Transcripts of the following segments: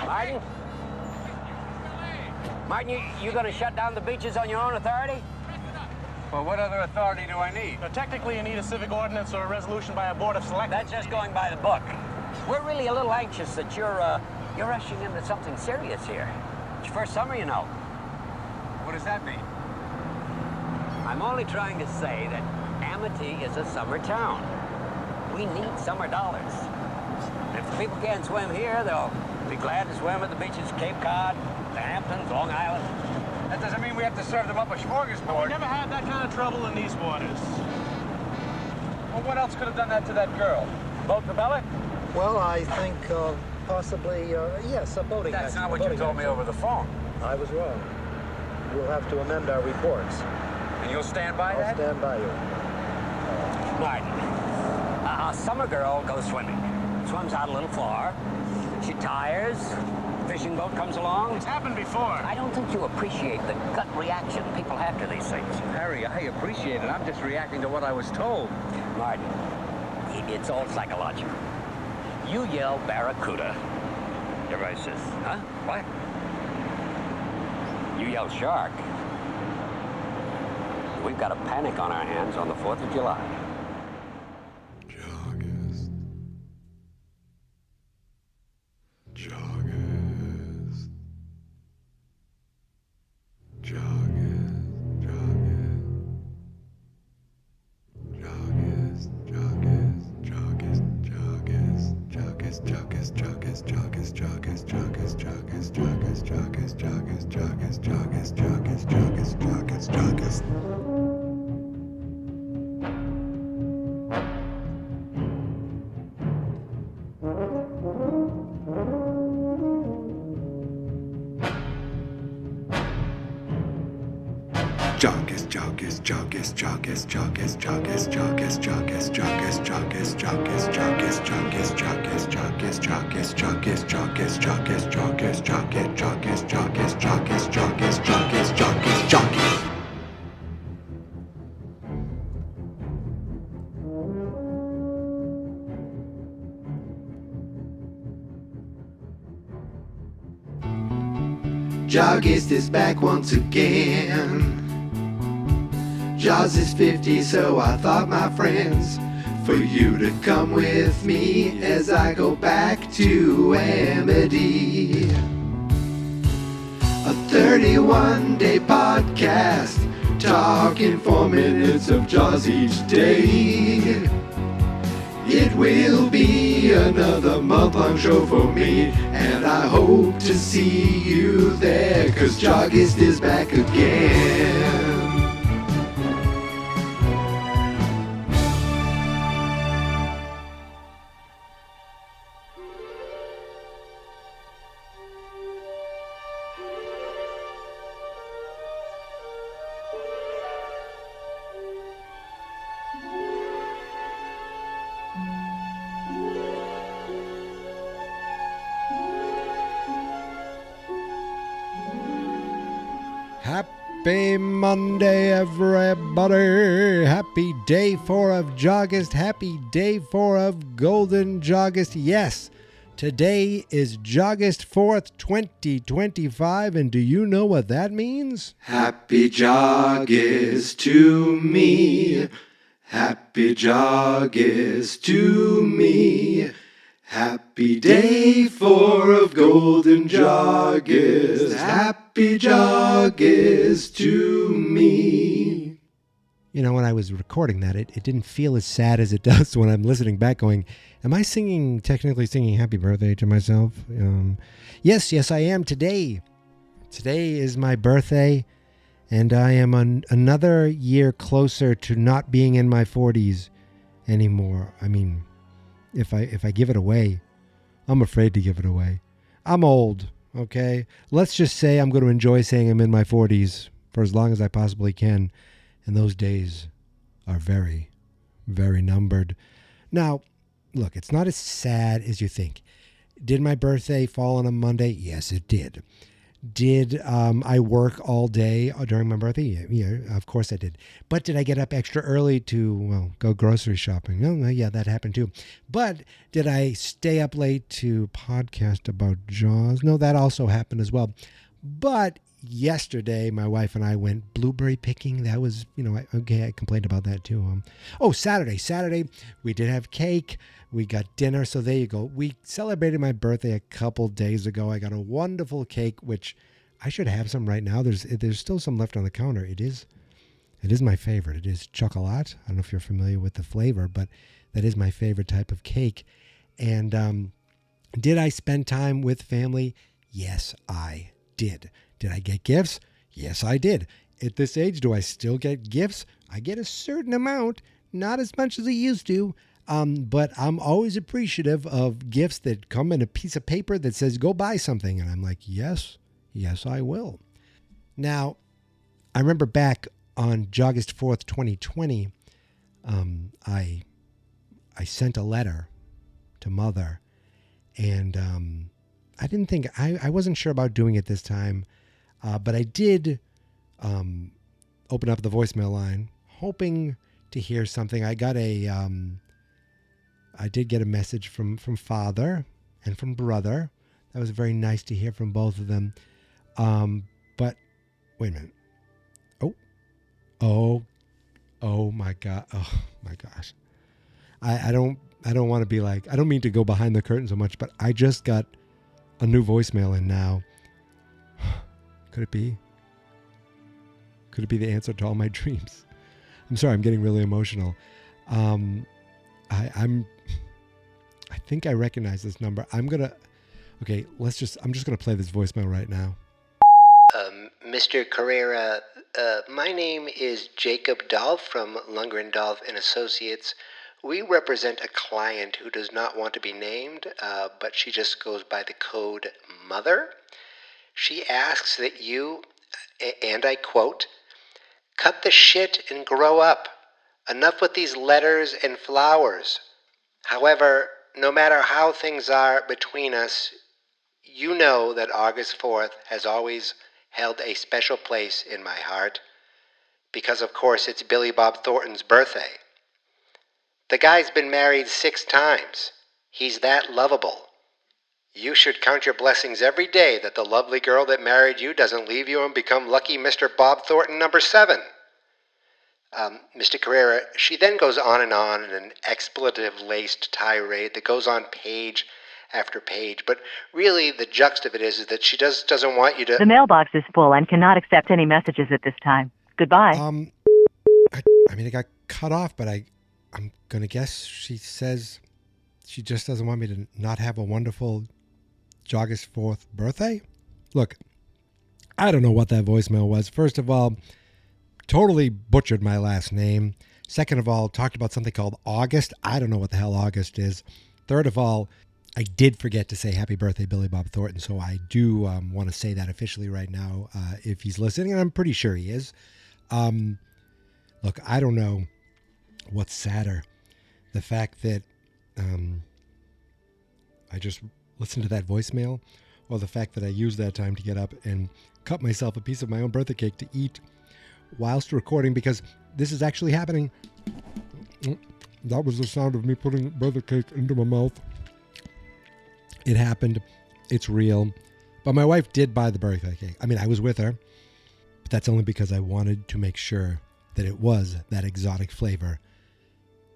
Martin? Martin, you gonna shut down the beaches on your own authority? Well, what other authority do I need? Technically, you need a civic ordinance or a resolution by a board of selectmen. That's just going by the book. We're really a little anxious that you're rushing into something serious here. It's your first summer, you know. What does that mean? I'm only trying to say that Amity is a summer town. We need summer dollars. If the people can't swim here, they'll be glad to swim at the beaches of Cape Cod, the Hamptons, Long Island. That doesn't mean we have to serve them up a smorgasbord. We never had that kind of trouble in these waters. Well, what else could have done that to that girl? Boat the belly? Well, I think possibly, yes, a boating That's accident. not what you told me over the phone. I was wrong. We'll have to amend our reports. And you'll stand by I'll that? stand by you. Martin, a summer girl goes swimming. Swims out a little far. She tires. Fishing boat comes along. It's happened before. I don't think you appreciate the gut reaction people have to these things. Harry, I appreciate it. I'm just reacting to what I was told. Martin, it's all psychological. You yell barracuda. Everybody says, huh? What? You yell shark. We've got a panic on our hands on the 4th of July. JAWGUST. JAWGUST. JAWGUST is back once again. Jaws is 50, so I thought, my friends, for you to come with me as I go back to Amity. A 31-day podcast, talking 4 minutes of Jaws each day. It will be another month-long show for me, and I hope to see you there, 'cause JAWGUST is back again. Happy Monday, everybody. Happy day 4 of JAWGUST. Happy day 4 of Golden JAWGUST. Yes, today is JAWGUST 4th, 2025. And do you know what that means? Happy JAWGUST to me. Happy JAWGUST to me. Happy day 4 of Golden JAWGUST. Happy JAWGUST to me. You know, when I was recording that, it didn't feel as sad as it does when I'm listening back going, am I technically singing happy birthday to myself? Yes, I am today. Today is my birthday, and I am another year closer to not being in my 40s anymore. I mean, if I give it away, I'm afraid to give it away. I'm old, okay? Let's just say I'm going to enjoy saying I'm in my 40s for as long as I possibly can. And those days are very, very numbered. Now, look, it's not as sad as you think. Did my birthday fall on a Monday? Yes, it did. Did I work all day during my birthday? Yeah, of course I did. But did I get up extra early to, well, go grocery shopping? Oh, yeah, that happened too. But did I stay up late to podcast about Jaws? No, that also happened as well. But yesterday, my wife and I went blueberry picking. That was, I complained about that too. Saturday, we did have cake. We got dinner. So there you go. We celebrated my birthday a couple days ago. I got a wonderful cake, which I should have some right now. There's still some left on the counter. It is my favorite. It is chocolate. I don't know if you're familiar with the flavor, but that is my favorite type of cake. And did I spend time with family? Yes, I did. Did I get gifts? Yes, I did. At this age, do I still get gifts? I get a certain amount, not as much as I used to. But I'm always appreciative of gifts that come in a piece of paper that says, go buy something. And I'm like, yes, I will. Now, I remember back on August 4th, 2020, I sent a letter to Mother, and I wasn't sure about doing it this time, but I did open up the voicemail line, hoping to hear something. I did get a message from Father and from Brother. That was very nice to hear from both of them. But wait a minute. Oh my God. Oh my gosh. I don't want to be like, I don't mean to go behind the curtain so much, but I just got a new voicemail in now. Could it be? Could it be the answer to all my dreams? I'm sorry, I'm getting really emotional. I think I recognize this number. I'm just gonna play this voicemail right now. Mr. Carrera, my name is Jacob Dolph from Lundgren Dolph and Associates. We represent a client who does not want to be named, but she just goes by the code Mother. She asks that you, and I quote, cut the shit and grow up. Enough with these letters and flowers. However, no matter how things are between us, you know that August 4th has always held a special place in my heart because, of course, it's Billy Bob Thornton's birthday. The guy's been married 6 times. He's that lovable. You should count your blessings every day that the lovely girl that married you doesn't leave you and become lucky Mr. Bob Thornton number 7. Mr. Carrera, she then goes on in an expletive-laced tirade that goes on page after page. But really, the gist of it is that she doesn't want you to... The mailbox is full and cannot accept any messages at this time. Goodbye. It got cut off, but I'm going to guess she says she just doesn't want me to not have a wonderful August 4th birthday? Look, I don't know what that voicemail was. First of all, totally butchered my last name. Second of all, talked about something called August. I don't know what the hell August is. Third of all, I did forget to say happy birthday, Billy Bob Thornton. So I do want to say that officially right now if he's listening, and I'm pretty sure he is. Look, I don't know what's sadder. The fact that I just listened to that voicemail, or the fact that I used that time to get up and cut myself a piece of my own birthday cake to eat whilst recording, because this is actually happening. That was the sound of me putting birthday cake into my mouth. It happened. It's real. But my wife did buy the birthday cake. I was with her, but that's only because I wanted to make sure that it was that exotic flavor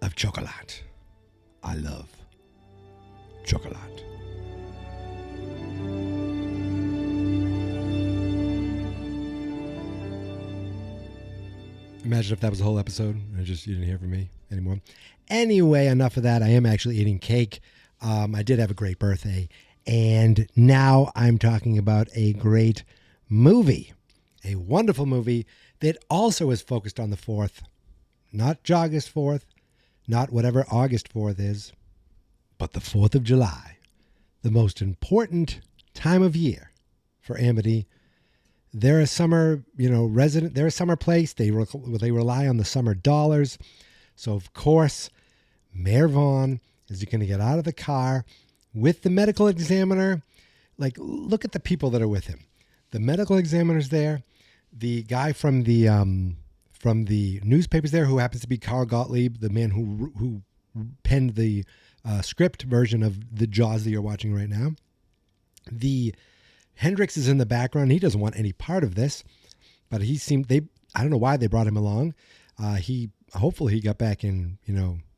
of chocolate. I love chocolate. Imagine if that was the whole episode and you didn't hear from me anymore. Anyway, enough of that. I am actually eating cake. I did have a great birthday. And now I'm talking about a great movie. A wonderful movie that also is focused on the 4th. Not August 4th. Not whatever August 4th is. But the 4th of July. The most important time of year for Amity. They're a summer, resident. They're a summer place. They rely on the summer dollars. So, of course, Mayor Vaughn is going to get out of the car with the medical examiner. Like, look at the people that are with him. The medical examiner's there. The guy from the newspapers there, who happens to be Carl Gottlieb, the man who penned the script version of the Jaws that you're watching right now. The Hendricks is in the background. He doesn't want any part of this, but I don't know why they brought him along. Hopefully he got back and,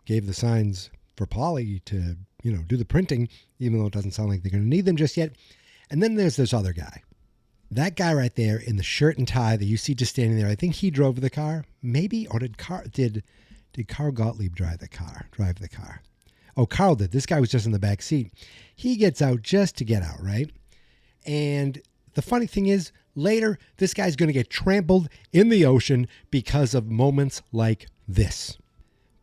gave the signs for Polly to, do the printing, even though it doesn't sound like they're going to need them just yet. And then there's this other guy. That guy right there in the shirt and tie that you see just standing there, I think he drove the car, maybe, or did Carl Gottlieb drive the car? Oh, Carl did. This guy was just in the back seat. He gets out just to get out, right? And the funny thing is, later, this guy's going to get trampled in the ocean because of moments like this.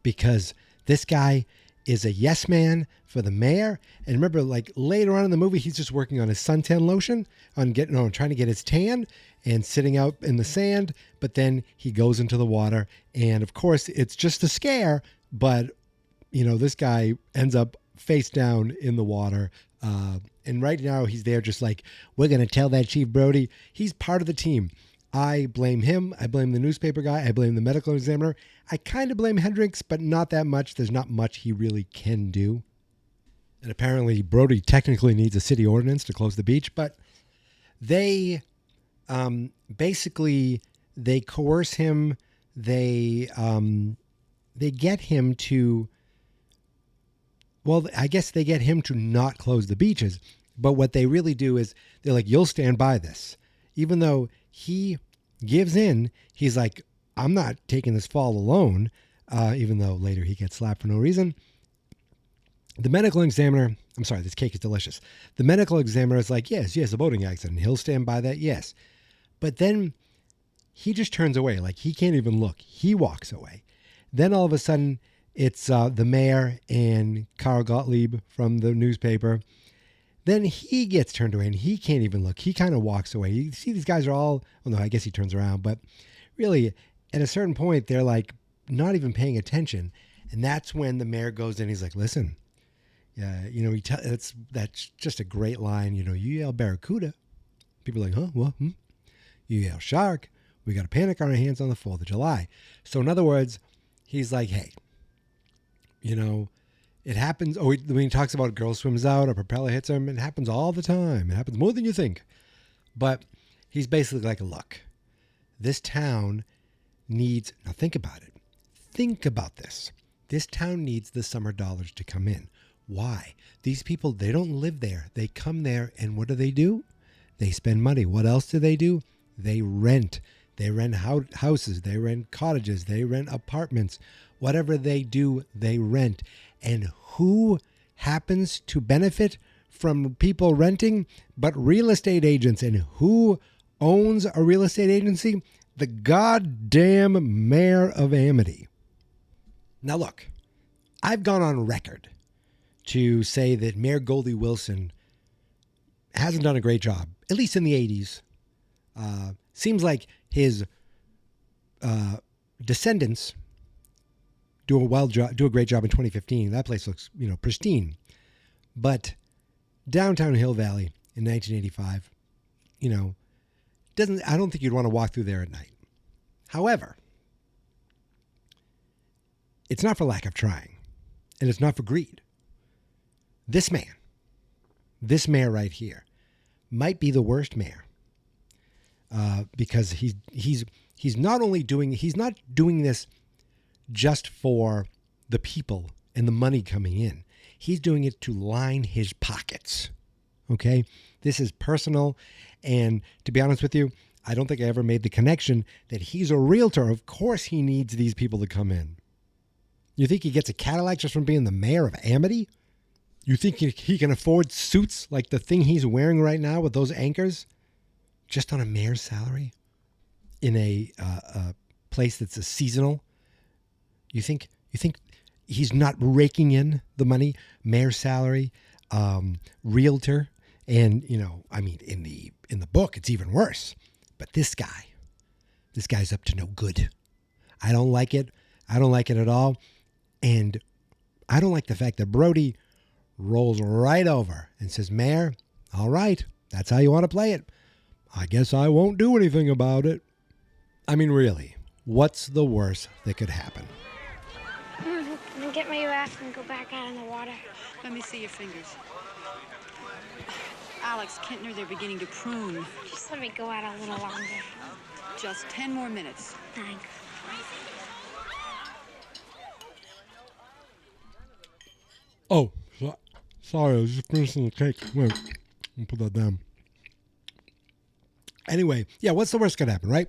Because this guy is a yes man for the mayor. And remember, like later on in the movie, he's just working on his suntan lotion, trying to get his tan and sitting out in the sand. But then he goes into the water. And of course, it's just a scare. But, this guy ends up face down in the water. And right now he's there just like, we're going to tell that Chief Brody. He's part of the team. I blame him. I blame the newspaper guy. I blame the medical examiner. I kind of blame Hendricks, but not that much. There's not much he really can do. And apparently Brody technically needs a city ordinance to close the beach, but they basically they coerce him. They get him to, well, I guess they get him to not close the beaches. But what they really do is they're like, you'll stand by this. Even though he gives in, he's like, I'm not taking this fall alone, even though later he gets slapped for no reason. The medical examiner, I'm sorry, this cake is delicious. The medical examiner is like, yes, a boating accident. He'll stand by that, yes. But then he just turns away, like he can't even look. He walks away. Then all of a sudden, it's the mayor and Carl Gottlieb from the newspaper. Then he gets turned away and he can't even look. He kind of walks away. You see these guys are all, well, no, I guess he turns around. But really, at a certain point, they're like not even paying attention. And that's when the mayor goes in. He's like, listen, that's just a great line. You yell Barracuda. People are like, huh? What? You yell shark. We got a panic on our hands on the 4th of July. So in other words, he's like, hey, it happens. Oh, when he talks about a girl swims out, a propeller hits him, it happens all the time. It happens more than you think. But he's basically like, look, this town needs, now think about it. Think about this. This town needs the summer dollars to come in. Why? These people, they don't live there. They come there and what do? They spend money. What else do? They rent. They rent houses. They rent cottages. They rent apartments. Whatever they do, they rent. And who happens to benefit from people renting but real estate agents? And who owns a real estate agency? The goddamn mayor of Amity. Now look, I've gone on record to say that Mayor Goldie Wilson hasn't done a great job, at least in the 80s. Seems like his descendants do a great job in 2015. That place looks, pristine. But downtown Hill Valley in 1985, I don't think you'd want to walk through there at night. However, it's not for lack of trying, and it's not for greed. This mayor right here, might be the worst mayor, because he's not doing this just for the people and the money coming in. He's doing it to line his pockets. Okay? This is personal. And to be honest with you, I don't think I ever made the connection that he's a realtor. Of course he needs these people to come in. You think he gets a Cadillac just from being the mayor of Amity? You think he can afford suits like the thing he's wearing right now with those anchors just on a mayor's salary in a place that's a seasonal? You think he's not raking in the money? Mayor's salary, realtor, and in the book it's even worse. But this guy's up to no good. I don't like it. I don't like it at all. And I don't like the fact that Brody rolls right over and says, Mayor, all right, that's how you want to play it. I guess I won't do anything about it. I mean, really, what's the worst that could happen? I'm gonna get my raft and go back out in the water. Let me see your fingers. Alex Kintner, they're beginning to prune. Just let me go out a little longer. Just 10 more minutes. Thanks. Oh, sorry, I was just finishing the cake. Wait, I'll put that down. Anyway, yeah, what's the worst gonna happen, right?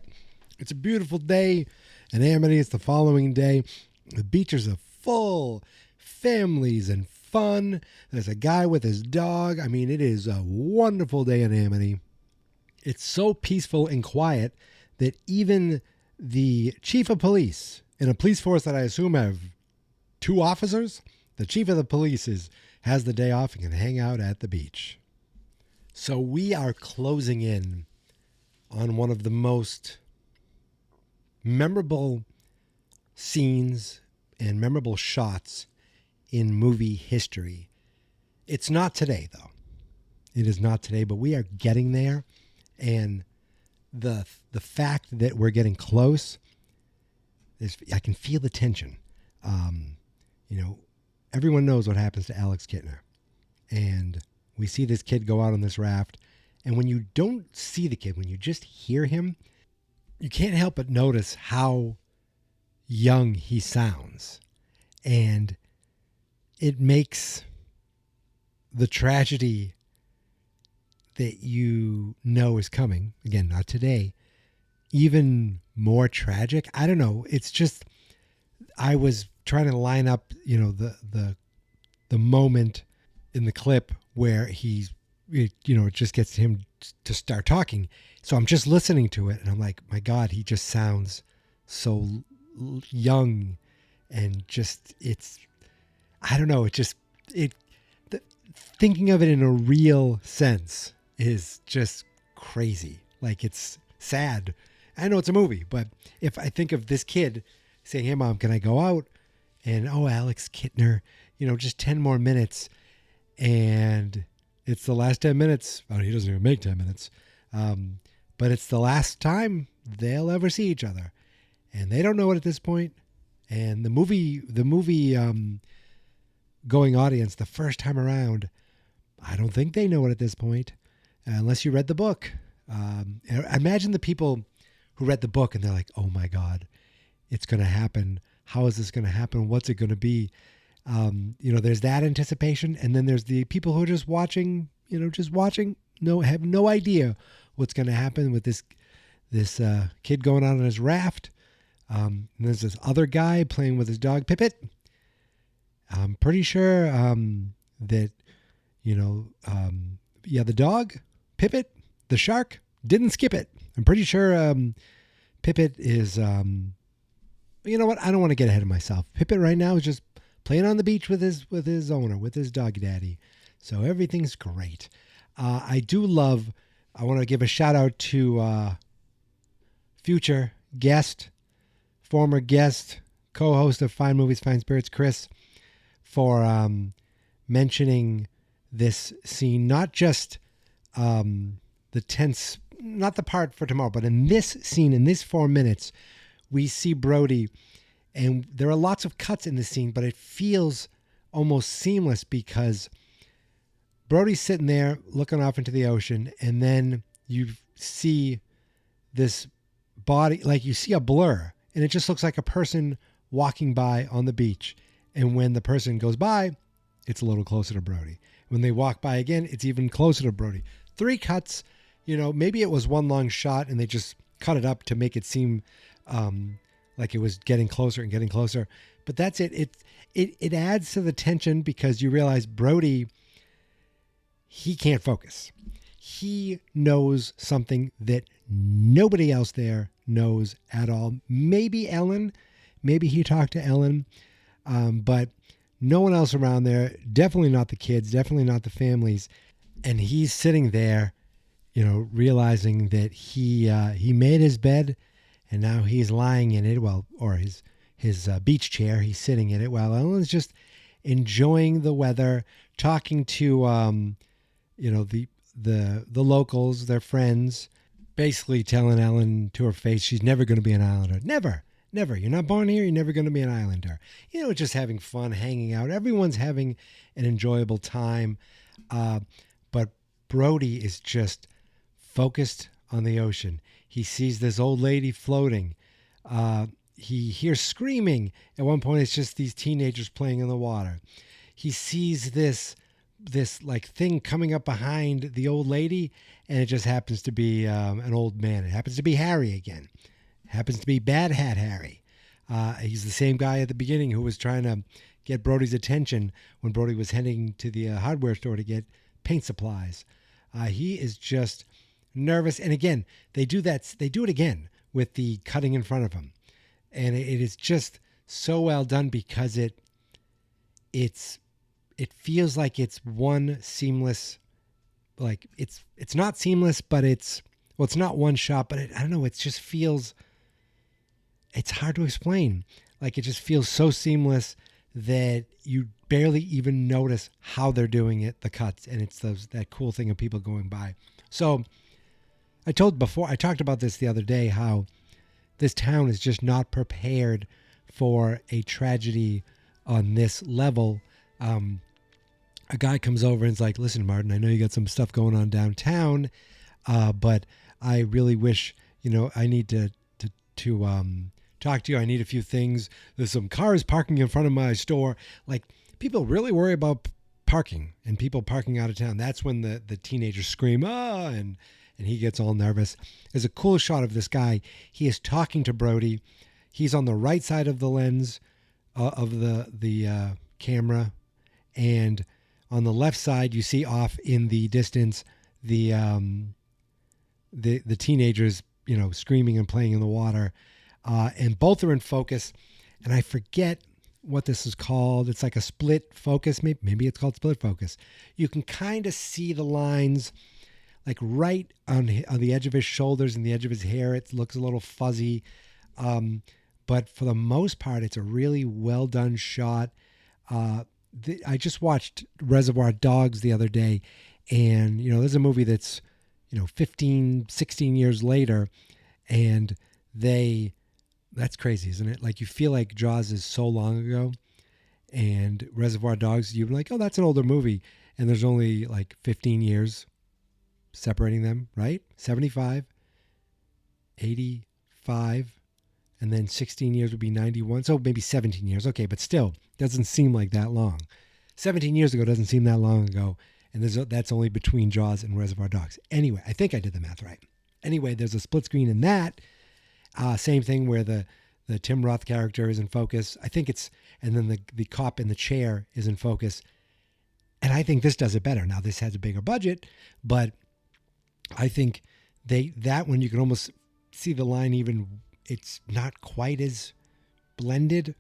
It's a beautiful day in Amity. It's the following day. The beaches are full, families and fun. There's a guy with his dog. I mean, it is a wonderful day in Amity. It's so peaceful and quiet that even the chief of police in a police force that I assume have 2 officers, the chief of the police has the day off and can hang out at the beach. So we are closing in on one of the most memorable scenes and memorable shots in movie history. It's not today, though. It is not today, but we are getting there. And the fact that we're getting close, I can feel the tension. Everyone knows what happens to Alex Kintner. And we see this kid go out on this raft. And when you don't see the kid, when you just hear him, you can't help but notice how young he sounds. And it makes the tragedy that you know is coming, again, not today, even more tragic. I don't know. It's just, I was trying to line up, the moment in the clip where it just gets him to start talking. So I'm just listening to it and I'm like, my God, he just sounds so young and just, I don't know. Thinking of it in a real sense is just crazy. Like, it's sad. I know it's a movie, but if I think of this kid saying, hey mom, can I go out? And, oh, Alex Kintner, just 10 more minutes. And it's the last 10 minutes. Oh, he doesn't even make 10 minutes. But it's the last time they'll ever see each other. And they don't know it at this point. And the movie going audience the first time around, I don't think they know it at this point, unless you read the book. Imagine the people who read the book and they're like, oh my God, it's going to happen. How is this going to happen? What's it going to be? There's that anticipation. And then there's the people who are just watching, have no idea what's going to happen with this kid going out on his raft. And there's this other guy playing with his dog, Pippet. I'm pretty sure that, the dog, Pippet, the shark, didn't skip it. I'm pretty sure Pippet is, you know what? I don't want to get ahead of myself. Pippet right now is just playing on the beach with his owner, with his dog daddy. So everything's great. I want to give a shout out to future guest, former guest, co-host of Fine Movies, Fine Spirits, Chris, for mentioning this scene, not just the tense, not the part for tomorrow, but in this scene, in this 4 minutes, we see Brody, and there are lots of cuts in this scene, but it feels almost seamless because Brody's sitting there looking off into the ocean, and then you see this body, like you see a blur, and it just looks like a person walking by on the beach. And when the person goes by, it's a little closer to Brody. When they walk by again, it's even closer to Brody. 3 cuts, maybe it was one long shot and they just cut it up to make it seem like it was getting closer and getting closer. But that's it. It adds to the tension because you realize Brody, he can't focus. He knows something that nobody else there knows at all. Maybe Ellen. Maybe he talked to Ellen. But no one else around there, definitely not the kids, definitely not the families. And he's sitting there, realizing that he made his bed and now he's lying in it, or his beach chair, he's sitting in it while Ellen's just enjoying the weather, talking to, the locals, their friends, basically telling Ellen to her face she's never going to be an islander. Never. Never. You're not born here. You're never going to be an islander. Just having fun, hanging out. Everyone's having an enjoyable time. But Brody is just focused on the ocean. He sees this old lady floating. He hears screaming. At one point, it's just these teenagers playing in the water. He sees this like thing coming up behind the old lady, and it just happens to be an old man. It happens to be Harry again. It happens to be Bad Hat Harry. He's the same guy at the beginning who was trying to get Brody's attention when Brody was heading to the hardware store to get paint supplies. He is just nervous. And again, they do it again with the cutting in front of him. And it is just so well done because it feels like it's one seamless, like it's not seamless, but it's not one shot, but I don't know. It just feels, it's hard to explain. Like it just feels so seamless that you barely even notice how they're doing it, the cuts. And it's that cool thing of people going by. So I talked about this the other day, how this town is just not prepared for a tragedy on this level. A guy comes over and is like, listen, Martin, I know you got some stuff going on downtown, but I really wish, I need to talk to you. I need a few things. There's some cars parking in front of my store. Like, people really worry about parking and people parking out of town. That's when the teenagers scream, and he gets all nervous. There's a cool shot of this guy. He is talking to Brody. He's on the right side of the lens of the camera, and on the left side, you see off in the distance the teenagers, screaming and playing in the water, and both are in focus. And I forget what this is called. It's like a split focus. Maybe it's called split focus. You can kind of see the lines, like right on the edge of his shoulders and the edge of his hair. It looks a little fuzzy, but for the most part, it's a really well done shot. I just watched Reservoir Dogs the other day, and, there's a movie that's, 15, 16 years later, and that's crazy, isn't it? Like, you feel like Jaws is so long ago, and Reservoir Dogs, you're like, oh, that's an older movie, and there's only like 15 years separating them, right? 75, 85, and then 16 years would be 91. So maybe 17 years. Okay, but still, doesn't seem like that long. 17 years ago doesn't seem that long ago, and that's only between Jaws and Reservoir Dogs. Anyway, I think I did the math right. Anyway, there's a split screen in that. Same thing where the Tim Roth character is in focus. I think and then the cop in the chair is in focus. And I think this does it better. Now, this has a bigger budget, but I think that one you can almost see the line even, it's not quite as blended,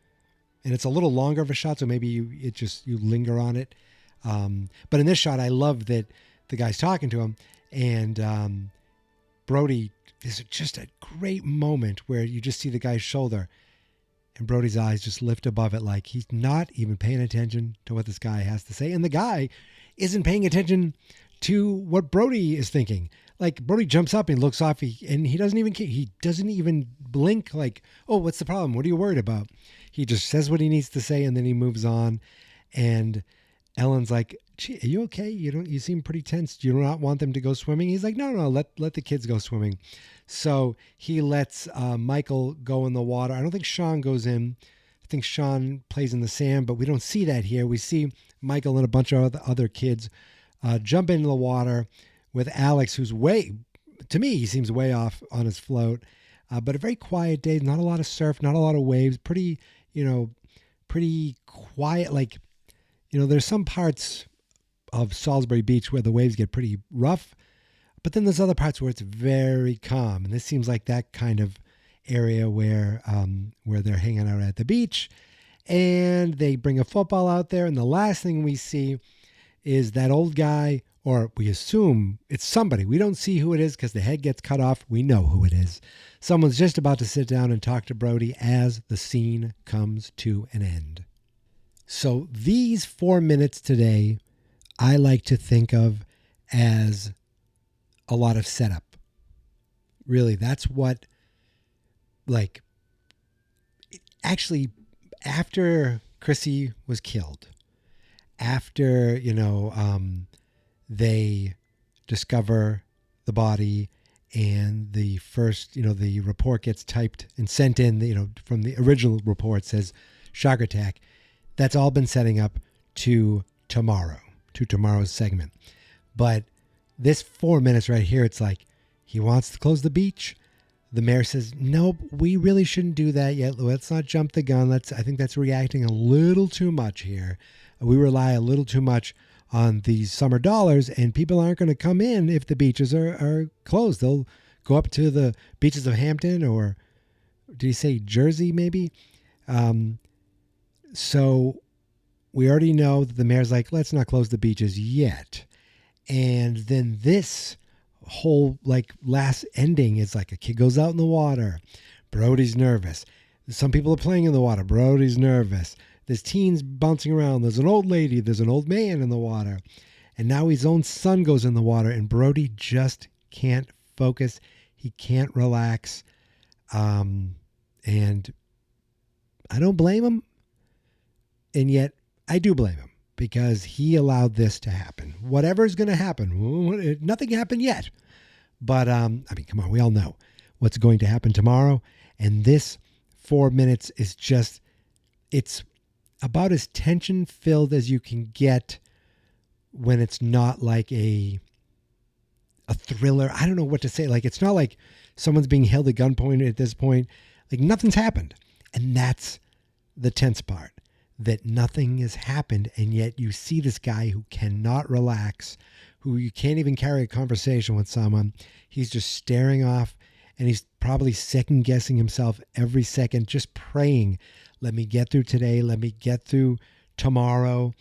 and it's a little longer of a shot, so maybe you linger on it. But in this shot, I love that the guy's talking to him, and Brody, there's just a great moment where you just see the guy's shoulder, and Brody's eyes just lift above it, like he's not even paying attention to what this guy has to say, and the guy isn't paying attention to what Brody is thinking. Like, Brody jumps up and looks off, and he doesn't even blink, like, oh, what's the problem? What are you worried about? He just says what he needs to say, and then he moves on. And Ellen's like, gee, are you okay? You seem pretty tense. Do you not want them to go swimming? He's like, no, let the kids go swimming. So he lets Michael go in the water. I don't think Sean goes in. I think Sean plays in the sand, but we don't see that here. We see Michael and a bunch of other kids jump into the water with Alex, who's to me, he seems way off on his float. But a very quiet day, not a lot of surf, not a lot of waves, pretty quiet. Like, there's some parts of Salisbury Beach where the waves get pretty rough, but then there's other parts where it's very calm. And this seems like that kind of area where they're hanging out at the beach, and they bring a football out there. And the last thing we see is that old guy, or we assume it's somebody. We don't see who it is because the head gets cut off. We know who it is. Someone's just about to sit down and talk to Brody as the scene comes to an end. So these 4 minutes today, I like to think of as a lot of setup. Really, that's what, like, actually, after Chrissy was killed, after, they discover the body and the first, the report gets typed and sent in, from the original report says shock attack. That's all been setting up to tomorrow's segment. But this 4 minutes right here, it's like he wants to close the beach. The mayor says, nope, we really shouldn't do that yet. Let's not jump the gun. I think that's reacting a little too much here. We rely a little too much on these summer dollars, and people aren't going to come in if the beaches are closed. They'll go up to the beaches of Hampton, or did he say Jersey maybe? So we already know that the mayor's like, let's not close the beaches yet. And then this whole last ending is like a kid goes out in the water. Brody's nervous. Some people are playing in the water. Brody's nervous. There's teens bouncing around. There's an old lady. There's an old man in the water. And now his own son goes in the water, and Brody just can't focus. He can't relax. And I don't blame him. And yet I do blame him, because he allowed this to happen. Whatever's going to happen, nothing happened yet. But, come on, we all know what's going to happen tomorrow. And this 4 minutes is just, it's about as tension-filled as you can get when it's not like a thriller. I don't know what to say. It's not like someone's being held at gunpoint at this point. Nothing's happened. And that's the tense part. That nothing has happened, and yet you see this guy who cannot relax, who you can't even carry a conversation with someone. He's just staring off, and he's probably second-guessing himself every second, just praying, let me get through today, let me get through tomorrow,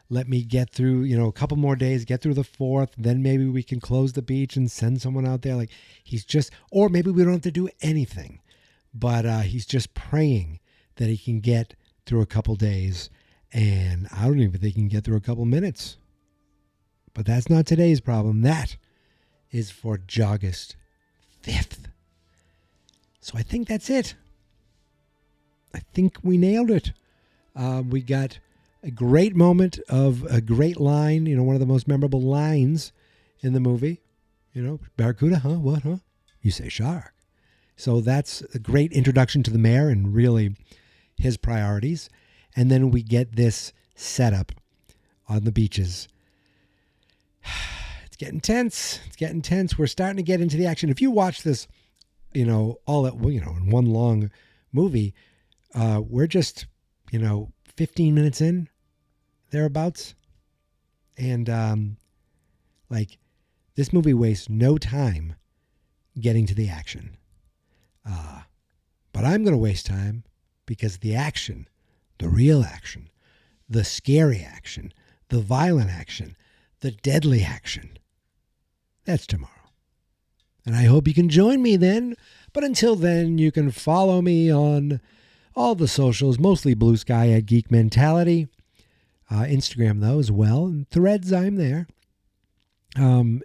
let me get through, a couple more days, get through the 4th, then maybe we can close the beach and send someone out there. He's just, or maybe we don't have to do anything, but he's just praying that he can get through a couple days, and I don't even think he can get through a couple minutes. But that's not today's problem. That is for JAWGUST 5th. So I think that's it. I think we nailed it. We got a great moment of a great line, one of the most memorable lines in the movie. Barracuda, huh? What, huh? You say shark. So that's a great introduction to the mayor and really his priorities. And then we get this setup on the beaches. It's getting tense. It's getting tense. We're starting to get into the action. If you watch this, all at, in one long movie, we're just, 15 minutes in, thereabouts. And, this movie wastes no time getting to the action. But I'm going to waste time, because the action, the real action, the scary action, the violent action, the deadly action, that's tomorrow. And I hope you can join me then. But until then, you can follow me on all the socials, mostly Blue Sky at Geek Mentality. Instagram, though, as well. And Threads, I'm there. On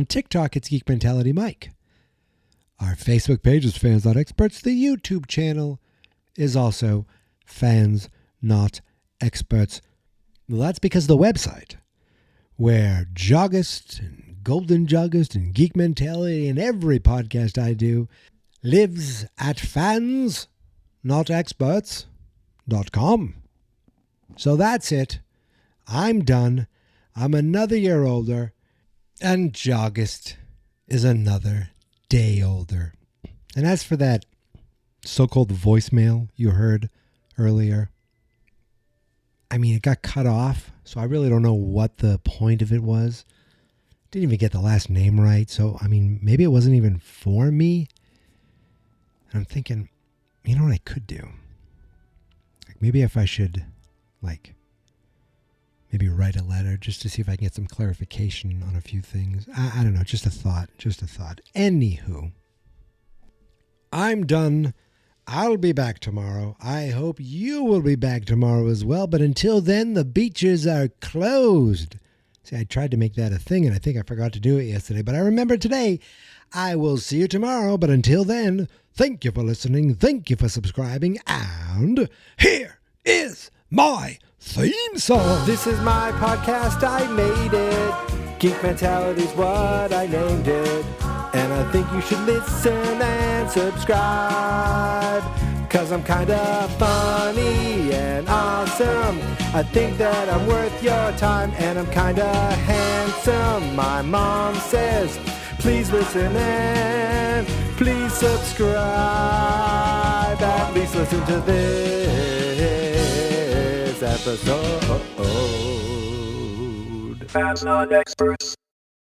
TikTok, it's Geek Mentality Mike. Our Facebook page is Fans Not Experts. The YouTube channel is also Fans Not Experts. Well, that's because the website, where JAWGUST and Golden JAWGUST and Geek Mentality and every podcast I do lives at fansnotexperts.com. So that's it. I'm done. I'm another year older, and JAWGUST is another day older. And as for that so-called voicemail you heard earlier, it got cut off, so I really don't know what the point of it was. Didn't even get the last name right, so maybe it wasn't even for me. And I'm thinking, you know what I could do? Maybe if I should maybe write a letter just to see if I can get some clarification on a few things. I don't know, just a thought. Anywho, I'm done. I'll be back tomorrow. I hope you will be back tomorrow as well. But until then, the beaches are closed. See, I tried to make that a thing, and I think I forgot to do it yesterday. But I remember today, I will see you tomorrow, but until then, thank you for listening, thank you for subscribing, and here is my theme song. This is my podcast, I made it. Geek Mentality's what I named it. And I think you should listen and subscribe, 'cause I'm kinda funny and awesome. I think that I'm worth your time, and I'm kinda handsome. My mom says, please listen and please subscribe. At least listen to this episode. Fans not experts.